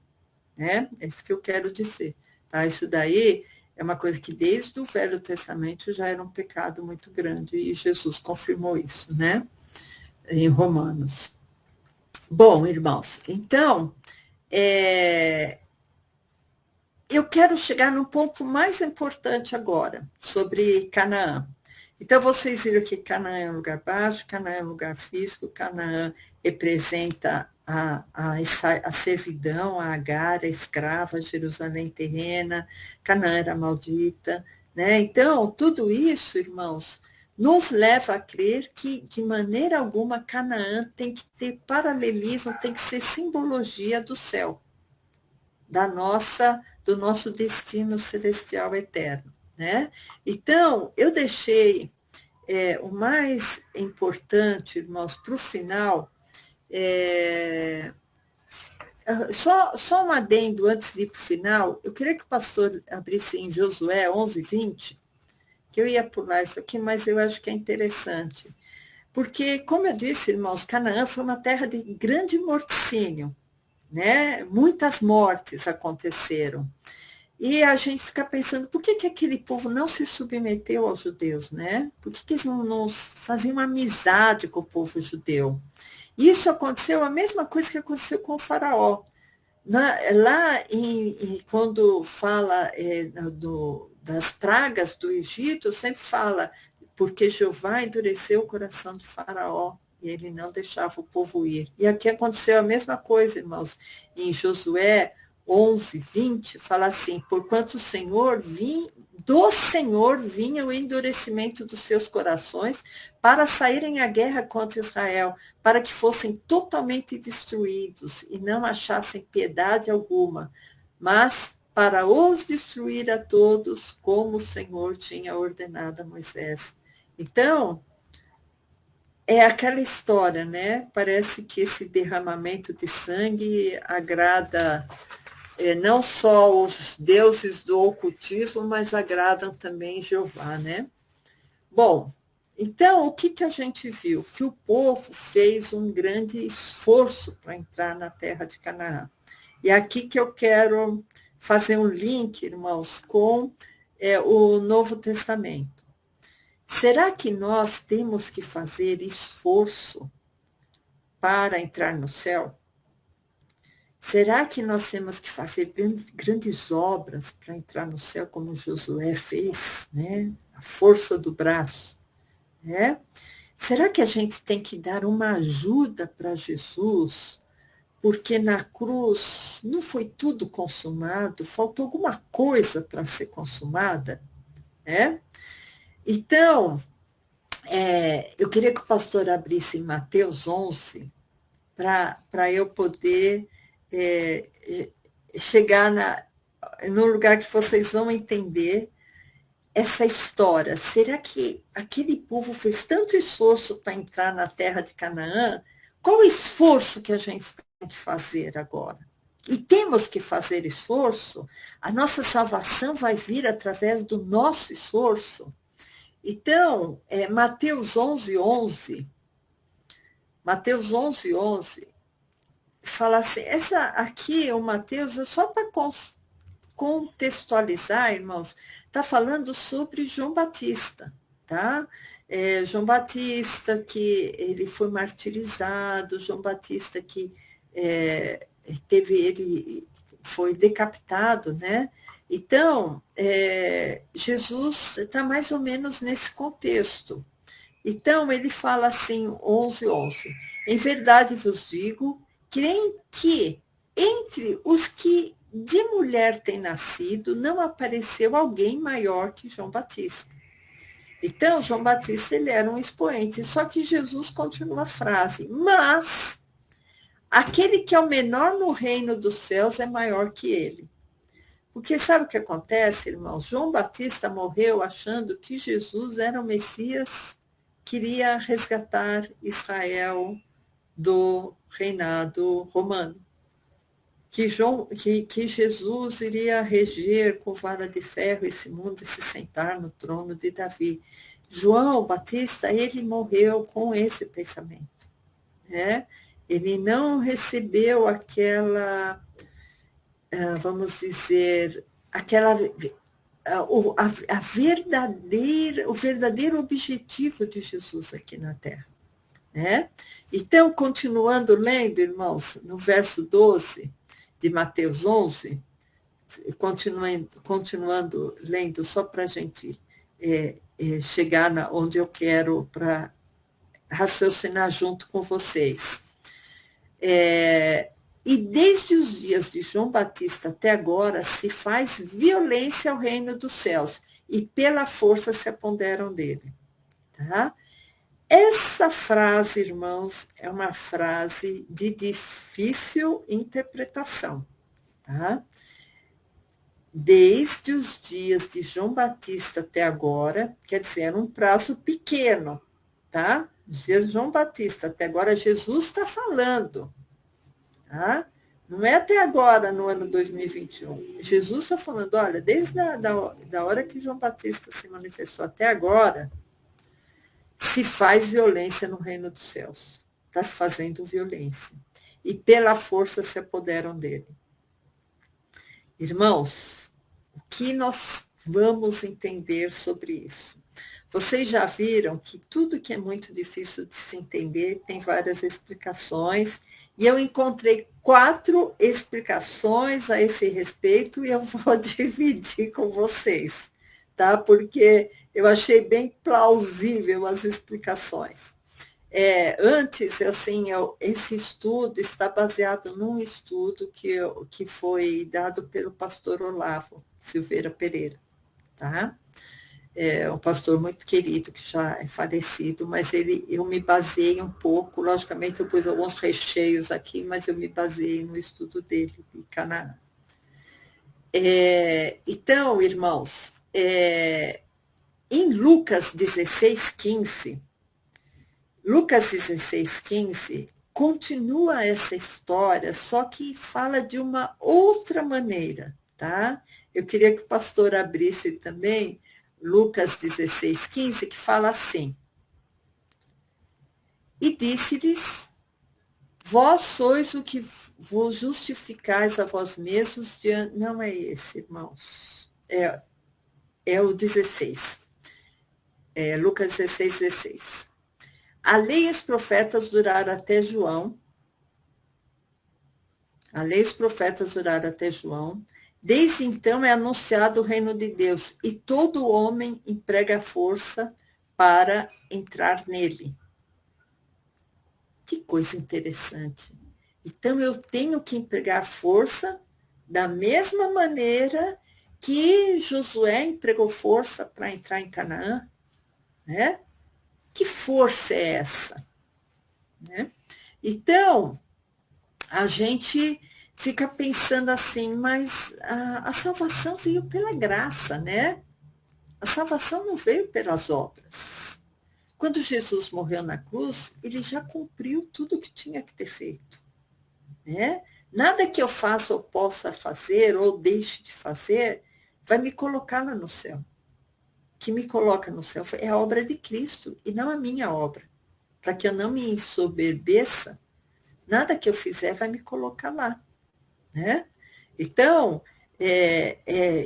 né? É isso que eu quero dizer, tá? Isso daí É uma coisa que desde o Velho Testamento já era um pecado muito grande, e Jesus confirmou isso, né? Em Romanos. Bom, irmãos, então, eu quero chegar no ponto mais importante agora, sobre Canaã. Então, vocês viram que Canaã é um lugar baixo, Canaã é um lugar físico, Canaã representa a servidão, a Agar, a escrava, a Jerusalém terrena, Canaã era maldita, né? Então, tudo isso, irmãos, nos leva a crer que, de maneira alguma, Canaã tem que ter paralelismo, tem que ser simbologia do céu, do nosso destino celestial eterno, né? Então, eu deixei o mais importante, irmãos, para o final. Só um adendo antes de ir para o final, eu queria que o pastor abrisse em Josué 11:20, que eu ia pular isso aqui, mas eu acho que é interessante. Porque, como eu disse, irmãos, Canaã foi uma terra de grande morticínio, né? Muitas mortes aconteceram. E a gente fica pensando, por que aquele povo não se submeteu aos judeus, né? Por que eles não faziam uma amizade com o povo judeu? Isso aconteceu, a mesma coisa que aconteceu com o faraó. Quando fala das pragas do Egito, sempre fala, porque Jeová endureceu o coração do faraó, e ele não deixava o povo ir. E aqui aconteceu a mesma coisa, irmãos, em Josué 11:20, fala assim, porquanto do Senhor vinha o endurecimento dos seus corações para saírem à guerra contra Israel, para que fossem totalmente destruídos e não achassem piedade alguma, mas para os destruir a todos, como o Senhor tinha ordenado a Moisés. Então, é aquela história, né? Parece que esse derramamento de sangue agrada não só os deuses do ocultismo, mas agradam também Jeová, né? Bom, então, o que a gente viu? Que o povo fez um grande esforço para entrar na terra de Canaã. E é aqui que eu quero fazer um link, irmãos, com o Novo Testamento. Será que nós temos que fazer esforço para entrar no céu? Será que nós temos que fazer grandes obras para entrar no céu, como Josué fez, né? A força do braço, né? Será que a gente tem que dar uma ajuda para Jesus, porque na cruz não foi tudo consumado, faltou alguma coisa para ser consumada, né? Então, eu queria que o pastor abrisse em Mateus 11, para eu poder chegar no lugar que vocês vão entender essa história. Será que aquele povo fez tanto esforço para entrar na terra de Canaã? Qual o esforço que a gente tem que fazer agora? E temos que fazer esforço? A nossa salvação vai vir através do nosso esforço? Então, Mateus 11:11, Mateus 11:11, fala assim, aqui, o Mateus, é só para contextualizar, irmãos, está falando sobre João Batista, tá? João Batista, que ele foi martirizado, João Batista que ele foi decapitado, né? Então, Jesus está mais ou menos nesse contexto. Então, ele fala assim, 11:11, em verdade vos digo, creem que entre os que de mulher têm nascido, não apareceu alguém maior que João Batista. Então, João Batista, ele era um expoente, só que Jesus continua a frase, mas aquele que é o menor no reino dos céus é maior que ele. Porque sabe o que acontece, irmãos? João Batista morreu achando que Jesus era o Messias, queria resgatar Israel do reinado romano. Que Jesus iria reger com vara de ferro esse mundo e se sentar no trono de Davi. João Batista, ele morreu com esse pensamento, né? Ele não recebeu aquela, vamos dizer, aquela o verdadeiro objetivo de Jesus aqui na Terra. Né? Então, continuando lendo, irmãos, no verso 12 de Mateus 11, continuando lendo, só para a gente chegar onde eu quero para raciocinar junto com vocês. E desde os dias de João Batista até agora se faz violência ao reino dos céus, e pela força se apoderam dele. Tá? Essa frase, irmãos, é uma frase de difícil interpretação. Tá? Desde os dias de João Batista até agora, quer dizer, era um prazo pequeno, tá? Os dias de João Batista até agora, Jesus está falando, tá? Não é até agora, no ano 2021. Jesus está falando, olha, desde da hora que João Batista se manifestou até agora, se faz violência no reino dos céus. Está se fazendo violência. E pela força se apoderam dele. Irmãos, o que nós vamos entender sobre isso? Vocês já viram que tudo que é muito difícil de se entender tem várias explicações, e eu encontrei 4 explicações a esse respeito e eu vou dividir com vocês, tá? Porque eu achei bem plausível as explicações. Antes, assim, esse estudo está baseado num estudo que foi dado pelo pastor Olavo Silveira Pereira, tá? Um pastor muito querido, que já é falecido, mas eu me baseei um pouco, logicamente eu pus alguns recheios aqui, mas eu me baseei no estudo dele, de Canaã. Então, irmãos, em Lucas 16:15, continua essa história, só que fala de uma outra maneira, tá? Eu queria que o pastor abrisse também Lucas 16:15, que fala assim: e disse-lhes, vós sois o que vos justificais a vós mesmos diante... Não é esse, irmãos. É o 16. Lucas 16:16. A lei e os profetas duraram até João. Desde então é anunciado o reino de Deus, e todo homem emprega força para entrar nele. Que coisa interessante. Então eu tenho que empregar força da mesma maneira que Josué empregou força para entrar em Canaã, né? Que força é essa? Né? Então, a gente fica pensando assim, mas a salvação veio pela graça, né? A salvação não veio pelas obras. Quando Jesus morreu na cruz, ele já cumpriu tudo o que tinha que ter feito. Né? Nada que eu faça ou possa fazer ou deixe de fazer vai me colocar lá no céu. Que me coloca no céu é a obra de Cristo e não a minha obra. Para que eu não me ensoberbeça, nada que eu fizer vai me colocar lá. Né? Então,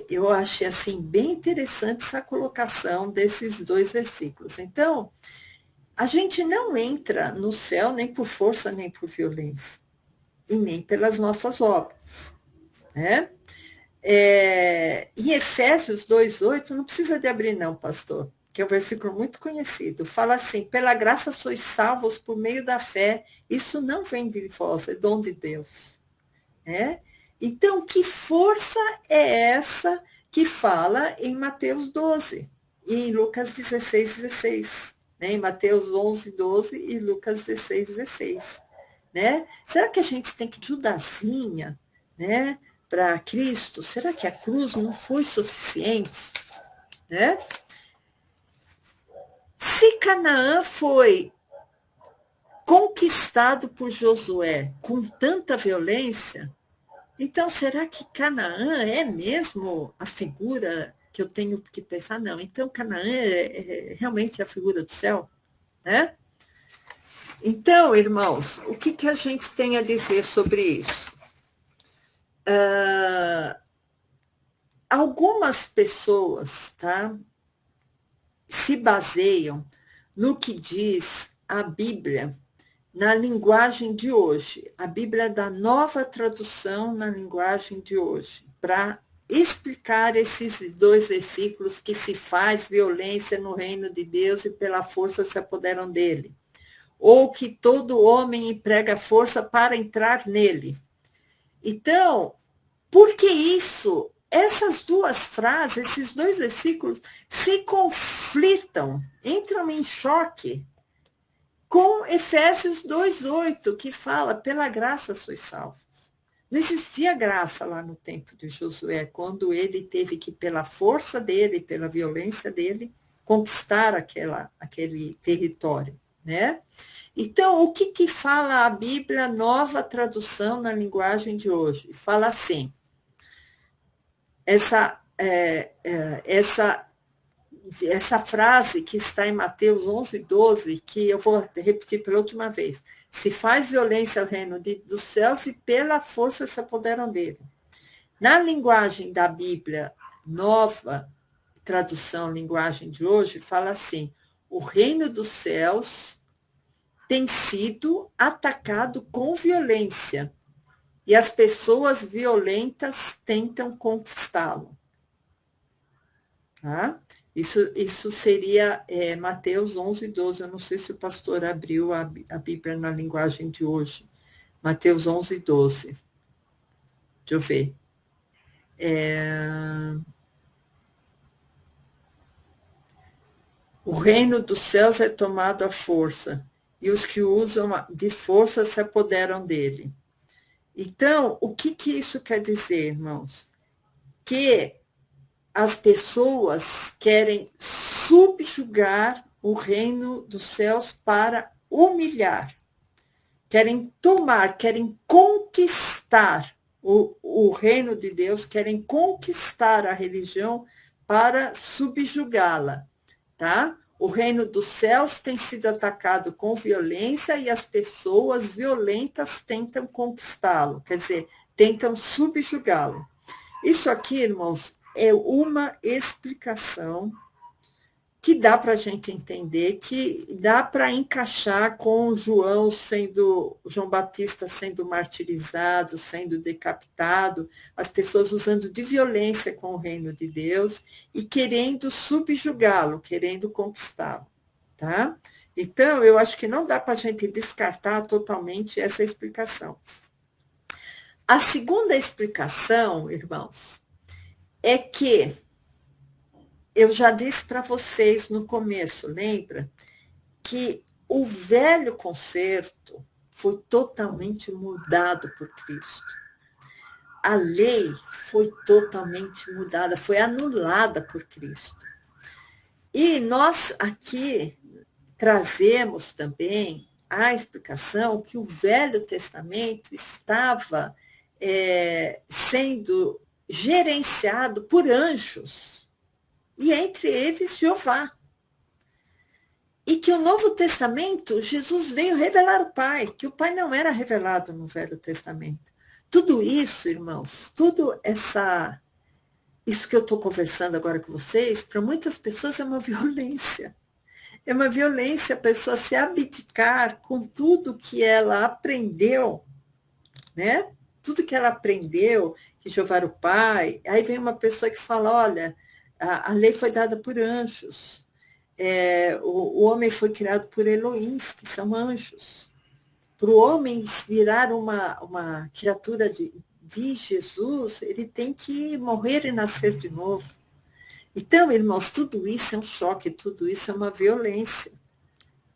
eu achei assim, bem interessante essa colocação desses 2 versículos. Então, a gente não entra no céu nem por força, nem por violência, e nem pelas nossas obras. Né? Em Efésios 2:8, não precisa de abrir não, pastor, que é um versículo muito conhecido, fala assim, pela graça sois salvos por meio da fé, isso não vem de vós, é dom de Deus. Então, que força é essa que fala em Mateus 12 e em Lucas 16:16, né? Em Mateus 11:12 e Lucas 16:16, né? Será que a gente tem que ir Judazinha, né, para Cristo? Será que a cruz não foi suficiente? Né? Se Canaã foi conquistado por Josué com tanta violência, então será que Canaã é mesmo a figura que eu tenho que pensar? Não, então Canaã é realmente a figura do céu? Né? Então, irmãos, o que a gente tem a dizer sobre isso? algumas pessoas, tá, se baseiam no que diz a Bíblia na linguagem de hoje, a Bíblia da Nova Tradução na linguagem de hoje, para explicar esses 2 versículos que se faz violência no reino de Deus e pela força se apoderam dele, ou que todo homem emprega força para entrar nele. Então, por que isso? Essas 2 frases, esses 2 versículos se conflitam, entram em choque com Efésios 2:8, que fala, pela graça sois salvos. Não existia graça lá no tempo de Josué, quando ele teve que, pela força dele, pela violência dele, conquistar aquele território, né? Então, o que fala a Bíblia, Nova Tradução na linguagem de hoje? Fala assim, essa frase que está em Mateus 11:12, que eu vou repetir pela última vez. Se faz violência ao reino dos céus e pela força se apoderam dele. Na linguagem da Bíblia, Nova Tradução, linguagem de hoje, fala assim, o reino dos céus tem sido atacado com violência e as pessoas violentas tentam conquistá-lo. Tá? Isso seria Mateus 11:12. Eu não sei se o pastor abriu a Bíblia na linguagem de hoje. Mateus 11:12. Deixa eu ver. O reino dos céus é tomado à força, e os que usam de força se apoderam dele. Então, o que isso quer dizer, irmãos? Que as pessoas querem subjugar o reino dos céus para humilhar. Querem tomar, querem conquistar o reino de Deus, querem conquistar a religião para subjugá-la, tá? O reino dos céus tem sido atacado com violência e as pessoas violentas tentam conquistá-lo, quer dizer, tentam subjugá-lo. Isso aqui, irmãos, é uma explicação que dá para a gente entender, que dá para encaixar com João Batista sendo martirizado, sendo decapitado, as pessoas usando de violência com o reino de Deus e querendo subjugá-lo, querendo conquistá-lo, tá? Então, eu acho que não dá para a gente descartar totalmente essa explicação. A segunda explicação, irmãos, é que eu já disse para vocês no começo, lembra? Que o velho concerto foi totalmente mudado por Cristo. A lei foi totalmente mudada, foi anulada por Cristo. E nós aqui trazemos também a explicação que o Velho Testamento estava sendo gerenciado por anjos, e entre eles Jeová. E que o Novo Testamento, Jesus veio revelar o Pai, que o Pai não era revelado no Velho Testamento. Tudo isso, irmãos, isso que eu estou conversando agora com vocês, para muitas pessoas é uma violência. É uma violência a pessoa se abdicar com tudo que ela aprendeu, né? Tudo que ela aprendeu, que Jeová era o Pai. Aí vem uma pessoa que fala, olha, a lei foi dada por anjos. O homem foi criado por Elohim, que são anjos. Para o homem virar uma criatura de Jesus, ele tem que morrer e nascer de novo. Então, irmãos, tudo isso é um choque, tudo isso é uma violência.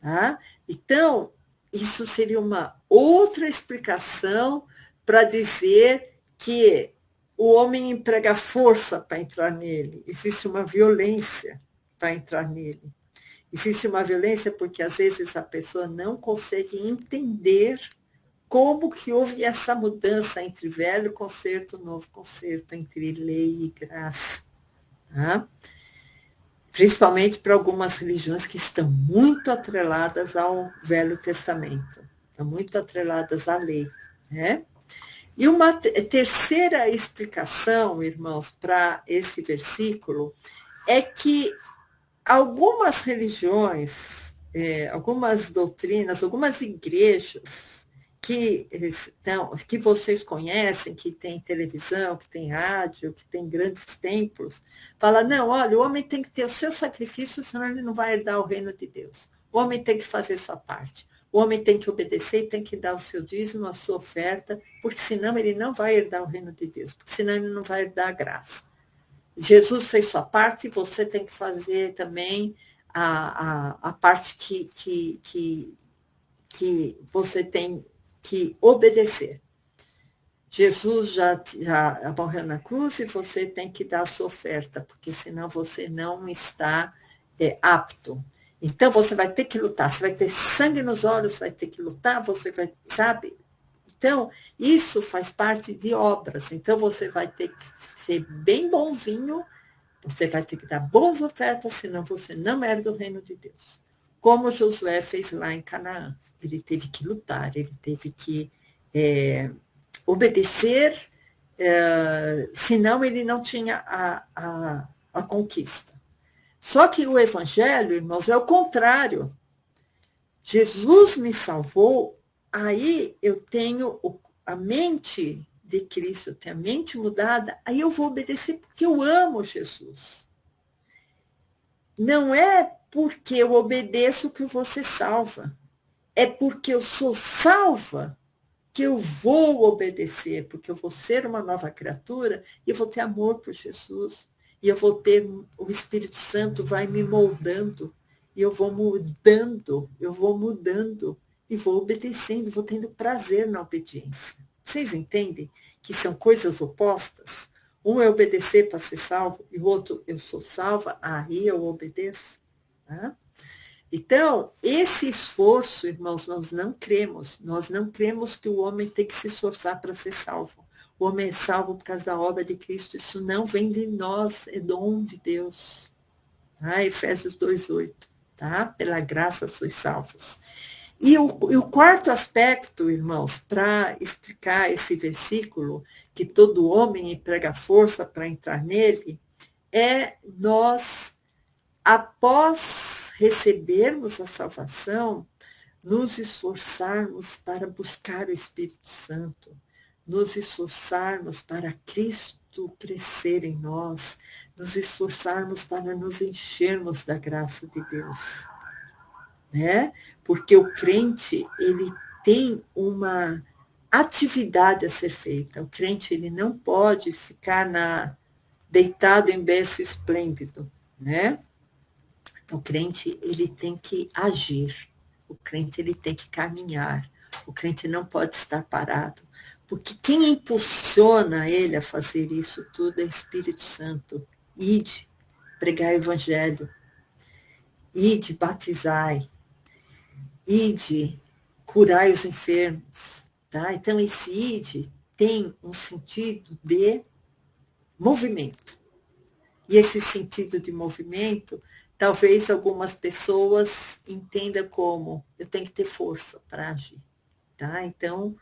Tá? Então, isso seria uma outra explicação para dizer que o homem emprega força para entrar nele. Existe uma violência para entrar nele. Existe uma violência porque, às vezes, a pessoa não consegue entender como que houve essa mudança entre velho concerto e novo concerto, entre lei e graça. Tá? Principalmente para algumas religiões que estão muito atreladas ao Velho Testamento, estão muito atreladas à lei. Né? E uma terceira explicação, irmãos, para esse versículo é que algumas religiões, algumas doutrinas, algumas igrejas que vocês conhecem, que tem televisão, que tem rádio, que tem grandes templos, falam, não, olha, o homem tem que ter o seu sacrifício, senão ele não vai herdar o reino de Deus. O homem tem que fazer sua parte. O homem tem que obedecer e tem que dar o seu dízimo, a sua oferta, porque senão ele não vai herdar o reino de Deus, porque senão ele não vai herdar a graça. Jesus fez sua parte e você tem que fazer também a parte que você tem que obedecer. Jesus já morreu na cruz e você tem que dar a sua oferta, porque senão você não está apto. Então, você vai ter que lutar, você vai ter sangue nos olhos, vai ter que lutar, você vai, sabe? Então, isso faz parte de obras. Então, você vai ter que ser bem bonzinho, você vai ter que dar boas ofertas, senão você não herda o reino de Deus. Como Josué fez lá em Canaã. Ele teve que lutar, ele teve que obedecer, senão ele não tinha a conquista. Só que o evangelho, irmãos, é o contrário. Jesus me salvou, aí eu tenho a mente de Cristo, eu tenho a mente mudada, aí eu vou obedecer porque eu amo Jesus. Não é porque eu obedeço que eu vou ser salva. É porque eu sou salva que eu vou obedecer, porque eu vou ser uma nova criatura e eu vou ter amor por Jesus. E eu vou ter, o Espírito Santo vai me moldando, e eu vou mudando, e vou obedecendo, vou tendo prazer na obediência. Vocês entendem que são coisas opostas? Um é obedecer para ser salvo, e o outro, eu sou salva, aí eu obedeço. Tá? Então, esse esforço, irmãos, nós não cremos que o homem tem que se esforçar para ser salvo. O homem é salvo por causa da obra de Cristo, isso não vem de nós, é dom de Deus. Tá? Efésios 2:8, tá? Pela graça sois salvos. E o quarto aspecto, irmãos, para explicar esse versículo, que todo homem emprega força para entrar nele, é nós, após recebermos a salvação, nos esforçarmos para buscar o Espírito Santo, nos esforçarmos para Cristo crescer em nós, nos esforçarmos para nos enchermos da graça de Deus. Né? Porque o crente, ele tem uma atividade a ser feita. O crente, ele não pode ficar deitado em berço esplêndido, né? O crente, ele tem que agir. O crente, ele tem que caminhar. O crente não pode estar parado. Porque quem impulsiona ele a fazer isso tudo é o Espírito Santo. Ide, pregar o evangelho. Ide, batizai. Ide, curai os enfermos. Tá? Então, esse ide tem um sentido de movimento. E esse sentido de movimento, talvez algumas pessoas entendam como eu tenho que ter força para agir. Tá? Então,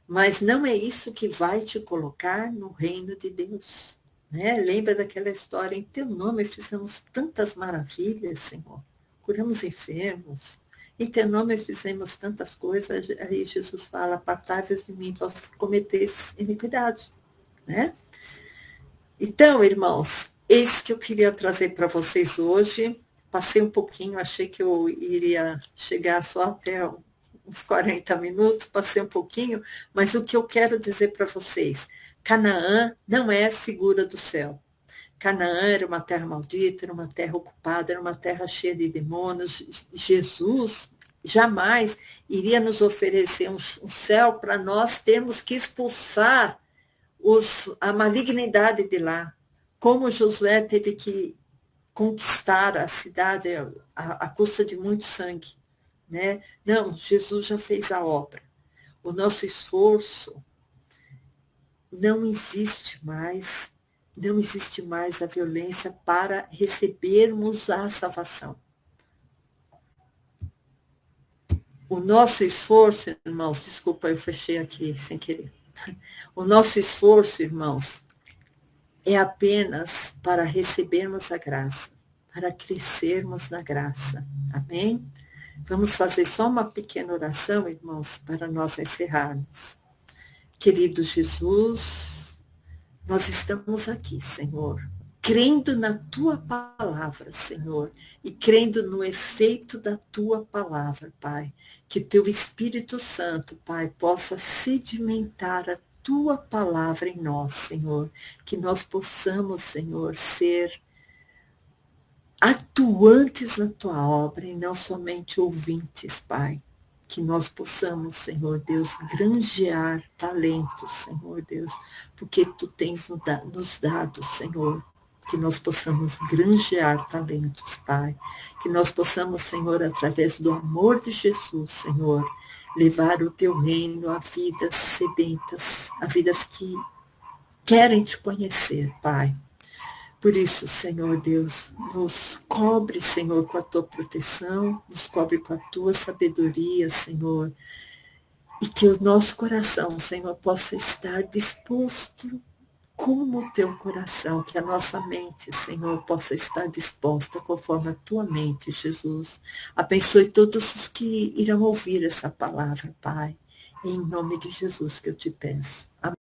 mas não é isso que vai te colocar no reino de Deus. Né? Lembra daquela história, em teu nome fizemos tantas maravilhas, Senhor. Curamos enfermos. Em teu nome fizemos tantas coisas. Aí Jesus fala, apartai-vos de mim, vós que cometeis iniquidade. Né? Então, irmãos, eis que eu queria trazer para vocês hoje. Passei um pouquinho, achei que eu iria chegar só até uns 40 minutos, passei um pouquinho, mas o que eu quero dizer para vocês, Canaã não é figura do céu. Canaã era uma terra maldita, era uma terra ocupada, era uma terra cheia de demônios. Jesus jamais iria nos oferecer um céu para nós termos que expulsar a malignidade de lá. Como Josué teve que conquistar a cidade à custa de muito sangue. Né? Não, Jesus já fez a obra. O nosso esforço não existe mais a violência para recebermos a salvação. O nosso esforço, irmãos, desculpa, eu fechei aqui sem querer. O nosso esforço, irmãos, é apenas para recebermos a graça, para crescermos na graça. Amém? Vamos fazer só uma pequena oração, irmãos, para nós encerrarmos. Querido Jesus, nós estamos aqui, Senhor, crendo na Tua palavra, Senhor, e crendo no efeito da Tua palavra, Pai. Que Teu Espírito Santo, Pai, possa sedimentar a Tua palavra em nós, Senhor. Que nós possamos, Senhor, ser atuantes na Tua obra e não somente ouvintes, Pai. Que nós possamos, Senhor Deus, granjear talentos, Senhor Deus, porque Tu tens nos dado, Senhor, que nós possamos granjear talentos, Pai. Que nós possamos, Senhor, através do amor de Jesus, Senhor, levar o Teu reino a vidas sedentas, a vidas que querem Te conhecer, Pai. Por isso, Senhor Deus, nos cobre, Senhor, com a Tua proteção, nos cobre com a Tua sabedoria, Senhor, e que o nosso coração, Senhor, possa estar disposto como o Teu coração, que a nossa mente, Senhor, possa estar disposta conforme a Tua mente, Jesus. Abençoe todos os que irão ouvir essa palavra, Pai, em nome de Jesus que eu Te peço. Amém.